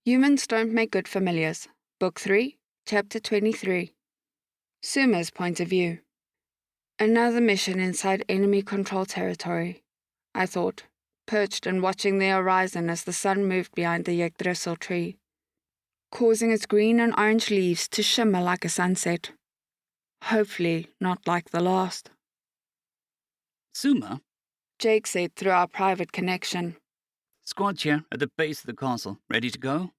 Humans Don't Make Good Familiars, Book 3, Chapter 23. Suma's Point of View. Another mission inside enemy control territory, I thought, perched and watching the horizon as the sun moved behind the Yggdrasil tree, causing its green and orange leaves to shimmer like a sunset. Hopefully not like the last. Suma? Jake said through our private connection. Squad here at the base of the castle. Ready to go?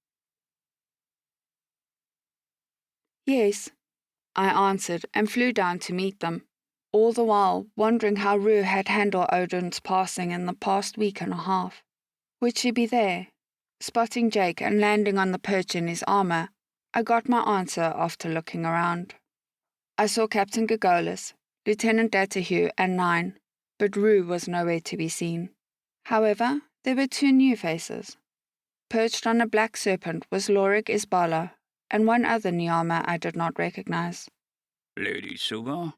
Yes, I answered and flew down to meet them, all the while wondering how Rue had handled Odin's passing in the past week and a half. Would she be there? Spotting Jake and landing on the perch in his armor, I got my answer after looking around. I saw Captain Gagolus, Lieutenant Datahue, and 9, but Rue was nowhere to be seen. However, there were 2 new faces. Perched on a black serpent was Lorik Isbala, and one other Niama I did not recognize. Lady Suma?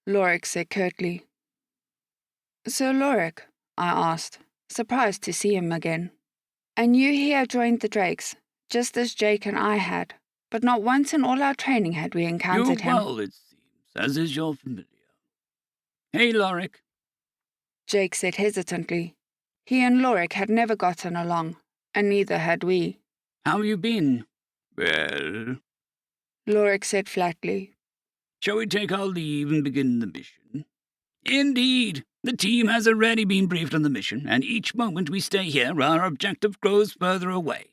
Lorik said curtly. So Lorik, I asked, surprised to see him again. And you here joined the Drakes, just as Jake and I had, but not once in all our training had we encountered him. Well, it seems, as is your familiar. Hey, Lorik. Jake said hesitantly. He and Lorik had never gotten along, and neither had we. How you been? Well, Lorik said flatly. Shall we take our leave and begin the mission? Indeed. The team has already been briefed on the mission, and each moment we stay here, our objective grows further away.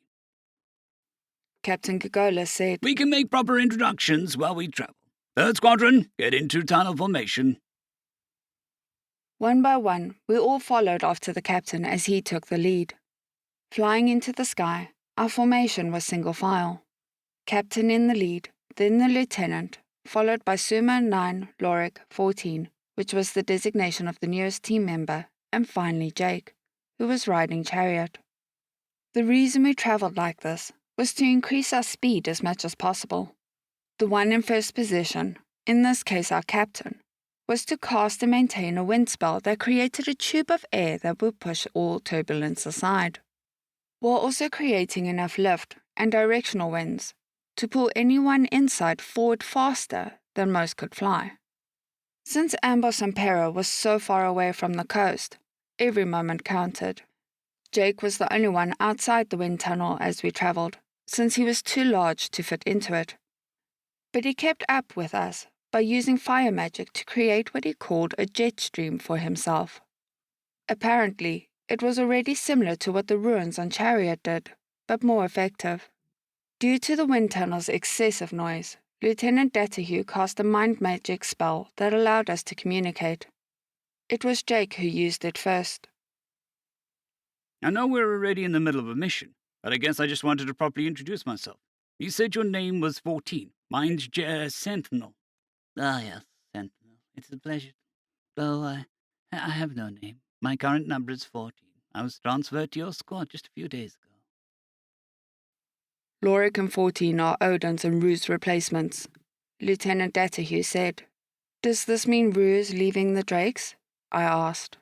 Captain Gagolus said. We can make proper introductions while we travel. 3rd Squadron, get into tunnel formation. One by one, we all followed after the captain as he took the lead. Flying into the sky, our formation was single file. Captain in the lead, then the lieutenant, followed by Suma 9, Lorik 14, which was the designation of the newest team member, and finally Jake, who was riding chariot. The reason we travelled like this was to increase our speed as much as possible. The one in first position, in this case our captain, was to cast and maintain a wind spell that created a tube of air that would push all turbulence aside, while also creating enough lift and directional winds to pull anyone inside forward faster than most could fly. Since Ágoston was so far away from the coast, every moment counted. Jake was the only one outside the wind tunnel as we travelled, since he was too large to fit into it. But he kept up with us by using fire magic to create what he called a jet stream for himself. Apparently, it was already similar to what the ruins on Chariot did, but more effective. Due to the wind tunnel's excessive noise, Lieutenant Datahue cast a mind magic spell that allowed us to communicate. It was Jake who used it first. I know we're already in the middle of a mission, but I guess I just wanted to properly introduce myself. You said your name was 14. Mine's Sentinel. Ah, yes, Sentinel. It's a pleasure. Though I have no name. My current number is 14. I was transferred to your squad just a few days ago. Lorik and 14 are Odin's and Rue's replacements, Lieutenant Datahue said. Does this mean Rue is leaving the Drakes? I asked.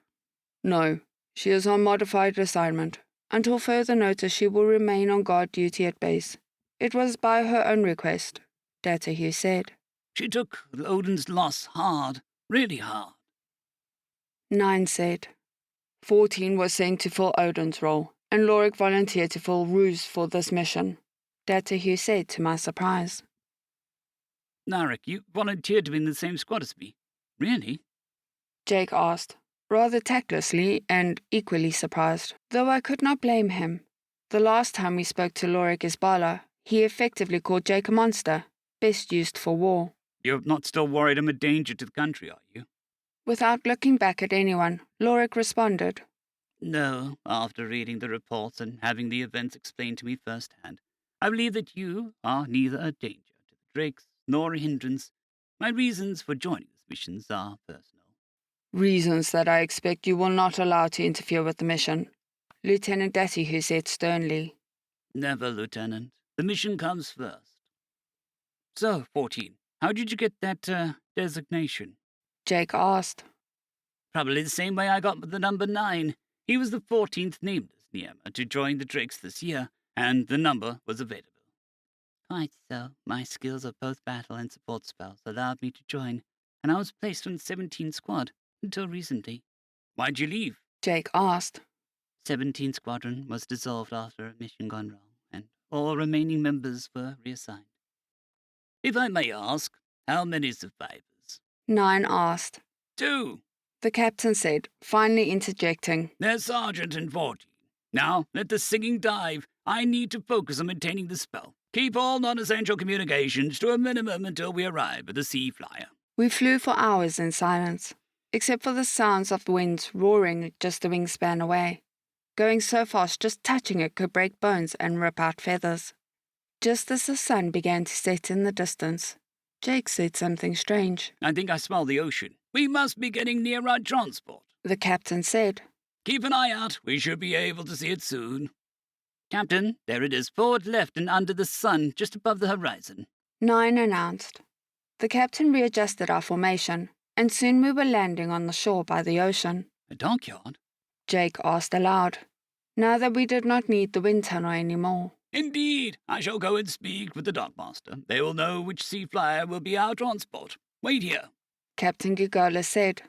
No, she is on modified assignment. Until further notice, she will remain on guard duty at base. It was by her own request, Datahue said. She took Odin's loss hard, really hard. 9 said. 14 was sent to fill Odin's role, and Lorik volunteered to fill Rue's for this mission, Datahue said to my surprise. Narek, you volunteered to be in the same squad as me. Really? Jake asked, rather tactlessly and equally surprised, though I could not blame him. The last time we spoke to Lorik Isbala, he effectively called Jake a monster, best used for war. You're not still worried I'm a danger to the country, are you? Without looking back at anyone, Lorik responded. No, after reading the reports and having the events explained to me firsthand, I believe that you are neither a danger to the Drakes nor a hindrance. My reasons for joining these missions are personal. Reasons that I expect you will not allow to interfere with the mission, Lieutenant Datahue said sternly. Never, Lieutenant. The mission comes first. So, 14, how did you get that designation? Jake asked. Probably the same way I got the number 9. He was the 14th named as Niema to join the Drakes this year, and the number was available. Quite so. My skills of post-battle and support spells allowed me to join, and I was placed on 17 squad until recently. Why'd you leave? Jake asked. 17 Squadron was dissolved after a mission gone wrong, and all remaining members were reassigned. If I may ask, how many survivors? 9 asked. 2. The captain said, finally interjecting. There's Sergeant and 14. Now, let the singing dive. I need to focus on maintaining the spell. Keep all non-essential communications to a minimum until we arrive at the Sea Flyer. We flew for hours in silence, except for the sounds of the winds roaring just a wingspan away. Going so fast, just touching it could break bones and rip out feathers. Just as the sun began to set in the distance, Jake said something strange. I think I smell the ocean. We must be getting near our transport. The captain said. Keep an eye out. We should be able to see it soon. Captain, there it is, forward left and under the sun, just above the horizon. 9 announced. The captain readjusted our formation, and soon we were landing on the shore by the ocean. A dockyard? Jake asked aloud, now that we did not need the wind tunnel anymore. Indeed. I shall go and speak with the dockmaster. They will know which sea flyer will be our transport. Wait here. Captain Gigola said.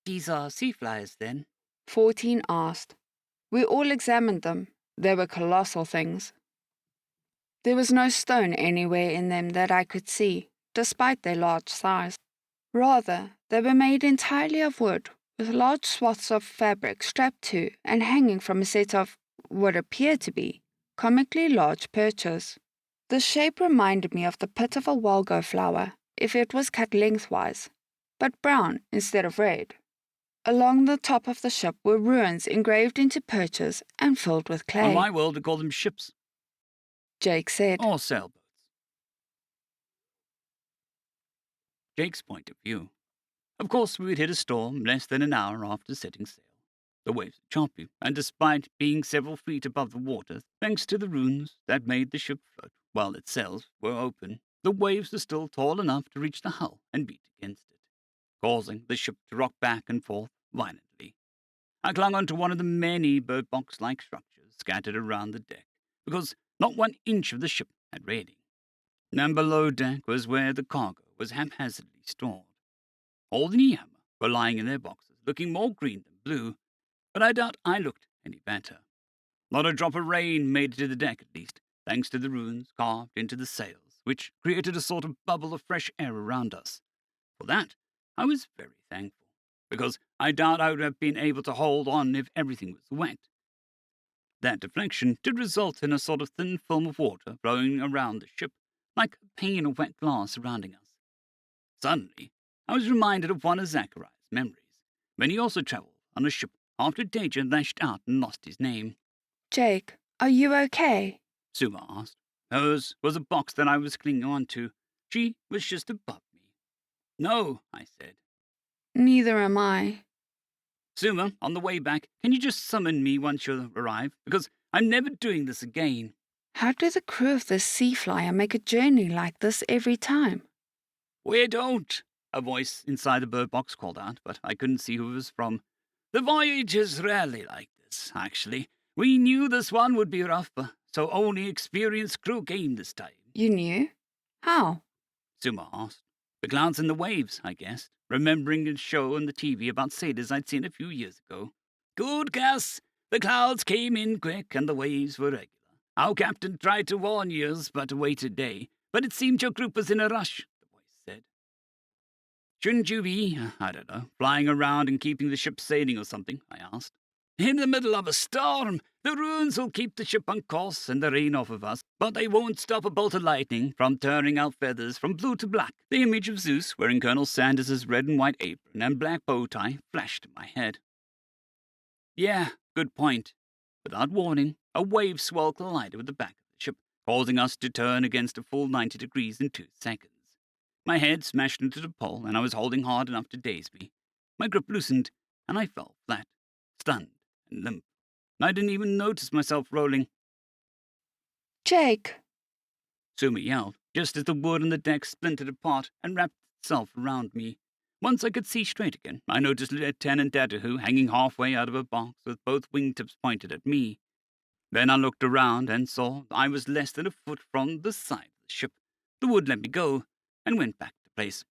These are sea flyers, then? 14 asked. We all examined them. They were colossal things. There was no stone anywhere in them that I could see, despite their large size. Rather, they were made entirely of wood, with large swaths of fabric strapped to and hanging from a set of what appeared to be comically large perches. The shape reminded me of the pit of a walgo flower, if it was cut lengthwise, but brown instead of red. Along the top of the ship were runes engraved into perches and filled with clay. On my world, we call them ships. Jake said. Or sailboats. Jake's point of view. Of course, we would hit a storm less than an hour after setting sail. The waves were choppy, and despite being several feet above the water, thanks to the runes that made the ship float while its sails were open, the waves were still tall enough to reach the hull and beat against it, causing the ship to rock back and forth violently. I clung onto one of the many bird box-like structures scattered around the deck, because not 1 inch of the ship had railing. And below deck was where the cargo was haphazardly stored. All the Nihama were lying in their boxes, looking more green than blue, but I doubt I looked any better. Not a drop of rain made it to the deck, at least, thanks to the runes carved into the sails, which created a sort of bubble of fresh air around us. For that, I was very thankful, because I doubt I would have been able to hold on if everything was wet. That deflection did result in a sort of thin film of water flowing around the ship, like a pane of wet glass surrounding us. Suddenly, I was reminded of one of Zachariah's memories, when he also travelled on a ship after Danger lashed out and lost his name. Jake, are you okay? Suma asked. Hers was a box that I was clinging on to. She was just above me. No, I said. Neither am I. Suma, on the way back, can you just summon me once you arrive? Because I'm never doing this again. How do the crew of this sea flyer make a journey like this every time? We don't, a voice inside the bird box called out, but I couldn't see who it was from. The voyage is rarely like this, actually. We knew this one would be rough, so only experienced crew came this time. You knew? How? Suma asked. The clouds and the waves, I guessed, remembering a show on the TV about sailors I'd seen a few years ago. Good guess. The clouds came in quick and the waves were regular. Our captain tried to warn yous, but waited a day. But it seemed your group was in a rush, the voice said. Shouldn't you be, I don't know, flying around and keeping the ship sailing or something? I asked. In the middle of a storm, the runes will keep the ship on course and the rain off of us, but they won't stop a bolt of lightning from turning out feathers from blue to black. The image of Zeus wearing Colonel Sanders's red and white apron and black bow tie flashed in my head. Yeah, good point. Without warning, a wave swell collided with the back of the ship, causing us to turn against a full 90 degrees in 2 seconds. My head smashed into the pole, and I was holding hard enough to daze me. My grip loosened, and I fell flat, stunned and limp. I didn't even notice myself rolling. Jake! Suma yelled, just as the wood on the deck splintered apart and wrapped itself around me. Once I could see straight again, I noticed Lieutenant Datahu hanging halfway out of a box with both wingtips pointed at me. Then I looked around and saw I was less than a foot from the side of the ship. The wood let me go, and went back to place.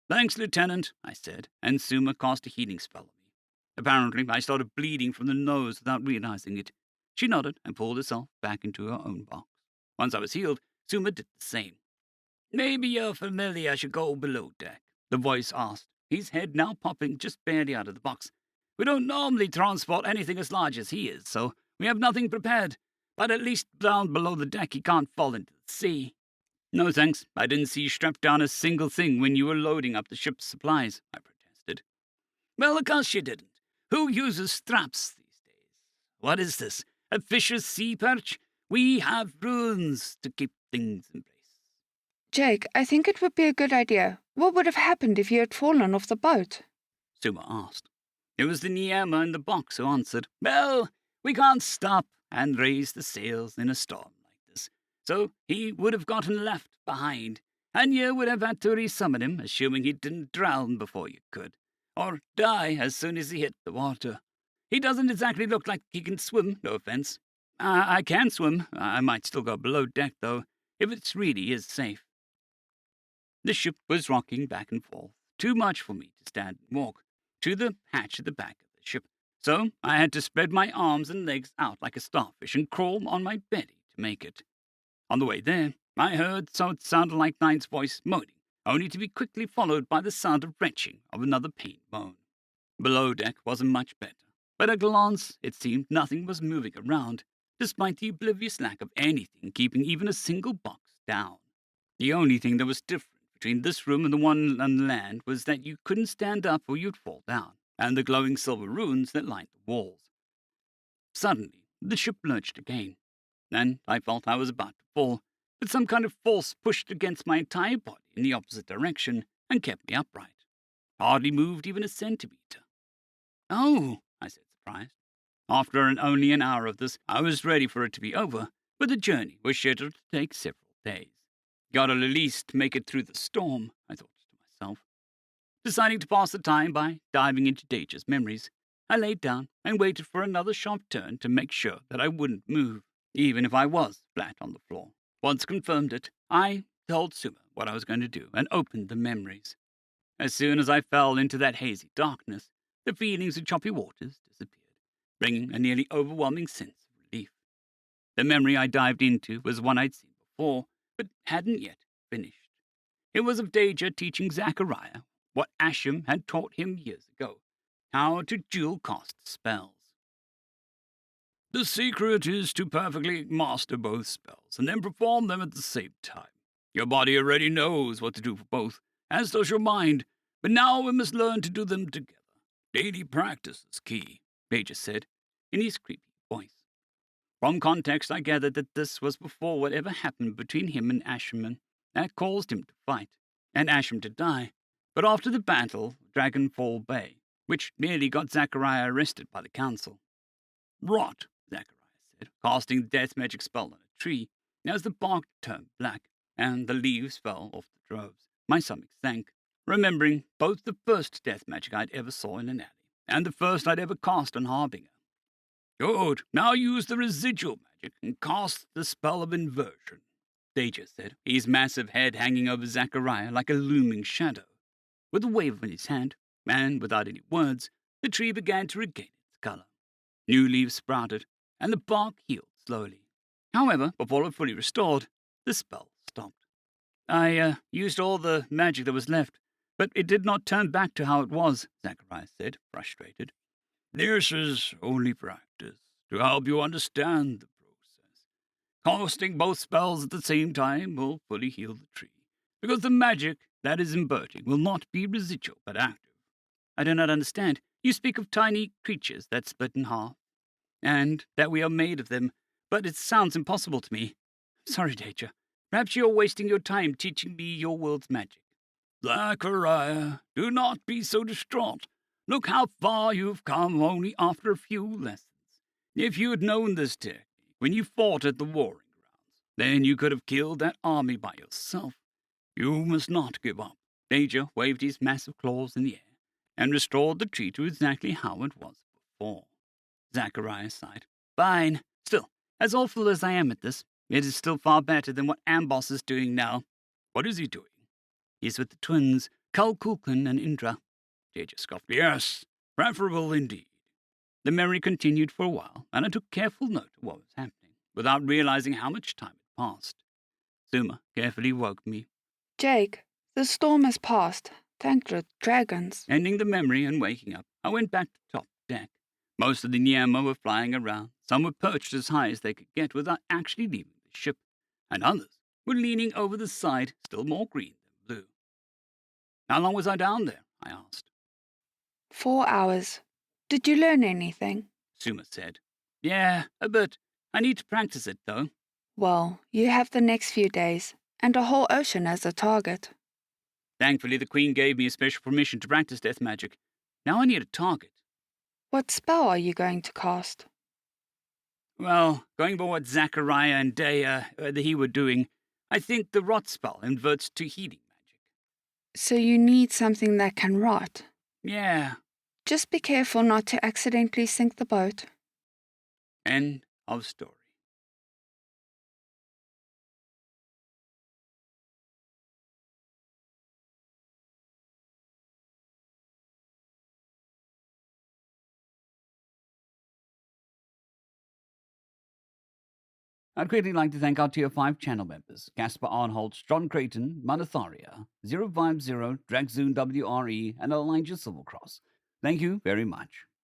"Thanks, Lieutenant," I said, and Suma cast a healing spell on me. Apparently, I started bleeding from the nose without realizing it. She nodded and pulled herself back into her own box. Once I was healed, Suma did the same. "Maybe your familiar should go below deck," the voice asked, his head now popping just barely out of the box. "We don't normally transport anything as large as he is, so we have nothing prepared. But at least down below the deck he can't fall into the sea." "No thanks. I didn't see you strap down a single thing when you were loading up the ship's supplies," I protested. "Well, of course you didn't. Who uses straps these days? What is this? A fisher's sea perch? We have runes to keep things in place." Jake, I think it would be a good idea. What would have happened if you had fallen off the boat? Suma asked. It was the Niema in the box who answered. "Well, we can't stop and raise the sails in a storm like this, so he would have gotten left behind, and you would have had to resummon him, assuming he didn't drown before you could, or die as soon as he hit the water. He doesn't exactly look like he can swim, no offense. I can swim. I might still go below deck, though, if it really is safe." The ship was rocking back and forth, too much for me to stand and walk, to the hatch at the back of the ship, so I had to spread my arms and legs out like a starfish and crawl on my belly to make it. On the way there, I heard so it sounded like Nine's voice moaning, only to be quickly followed by the sound of retching of another pain moan. Below deck wasn't much better, but at a glance it seemed nothing was moving around, despite the oblivious lack of anything keeping even a single box down. The only thing that was different between this room and the one on land was that you couldn't stand up or you'd fall down, and the glowing silver runes that lined the walls. Suddenly, the ship lurched again, and I felt I was about to fall, but some kind of force pushed against my entire body in the opposite direction and kept me upright. Hardly moved even a centimeter. "Oh," I said, surprised. After only an hour of this, I was ready for it to be over, but the journey was scheduled to take several days. "Gotta at least make it through the storm," I thought to myself. Deciding to pass the time by diving into Daja's memories, I laid down and waited for another sharp turn to make sure that I wouldn't move, even if I was flat on the floor. Once confirmed it, I told Suma what I was going to do and opened the memories. As soon as I fell into that hazy darkness, the feelings of choppy waters disappeared, bringing a nearly overwhelming sense of relief. The memory I dived into was one I'd seen before, but hadn't yet finished. It was of Daja teaching Zachariah what Asham had taught him years ago, how to dual-cast spells. "The secret is to perfectly master both spells, and then perform them at the same time. Your body already knows what to do for both, as does your mind, but now we must learn to do them together. Daily practice is key," Daja said, in his creepy voice. From context, I gathered that this was before whatever happened between him and Asham that caused him to fight, and Asham to die, but after the battle of Dragonfall Bay, which nearly got Zachariah arrested by the council. "Rot," Zachariah said, casting the death magic spell on a tree, as the bark turned black, and the leaves fell off the droves. My stomach sank, remembering both the first death magic I'd ever saw in an alley, and the first I'd ever cast on Harbinger. "Good, now use the residual magic and cast the spell of inversion," Daja said, his massive head hanging over Zachariah like a looming shadow. With a wave of his hand, and without any words, the tree began to regain its color. New leaves sprouted, and the bark healed slowly. However, before it fully restored, the spell stopped. "I used all the magic that was left, but it did not turn back to how it was," Zachariah said, frustrated. "This is only practice, to help you understand the process. Casting both spells at the same time will fully heal the tree, because the magic that is inverting will not be residual but active." "I do not understand. You speak of tiny creatures that split in half, and that we are made of them, but it sounds impossible to me. Sorry, Daja. Perhaps you are wasting your time teaching me your world's magic." "Zachariah, do not be so distraught. Look how far you've come only after a few lessons. If you had known this technique when you fought at the warring grounds, then you could have killed that army by yourself. You must not give up." Daja waved his massive claws in the air and restored the tree to exactly how it was before. Zachariah sighed. "Fine. Still, As awful as I am at this, it is still far better than what Amboss is doing now. What is he doing? He's with the twins, Carl Kulkin and Indra. JJ scoffed. Yes, preferable indeed. The memory continued for a while, and I took careful note of what was happening, without realizing how much time had passed. Suma carefully woke me. Jake, the storm has passed. Thank the dragons. Ending the memory and waking up, I went back to top deck. Most of the Nyama were flying around. Some were perched as high as they could get without actually leaving the ship, and others were leaning over the side, still more green than blue. How long was I down there? I asked. 4 hours. Did you learn anything? Suma said. Yeah, a bit. I need to practice it, though. Well, you have the next few days, and a whole ocean as a target. Thankfully, the Queen gave me a special permission to practice death magic. Now I need a target. What spell are you going to cast? Well, going by what Zachariah and he were doing, I think the rot spell inverts to healing magic. So you need something that can rot. Yeah. Just be careful not to accidentally sink the boat. End of story. I'd greatly like to thank our Tier 5 channel members, Casper Arnholtz, John Creighton, Manatharia, 050, Dragzoon W.R.E, and Elijah Silvercross. Thank you very much.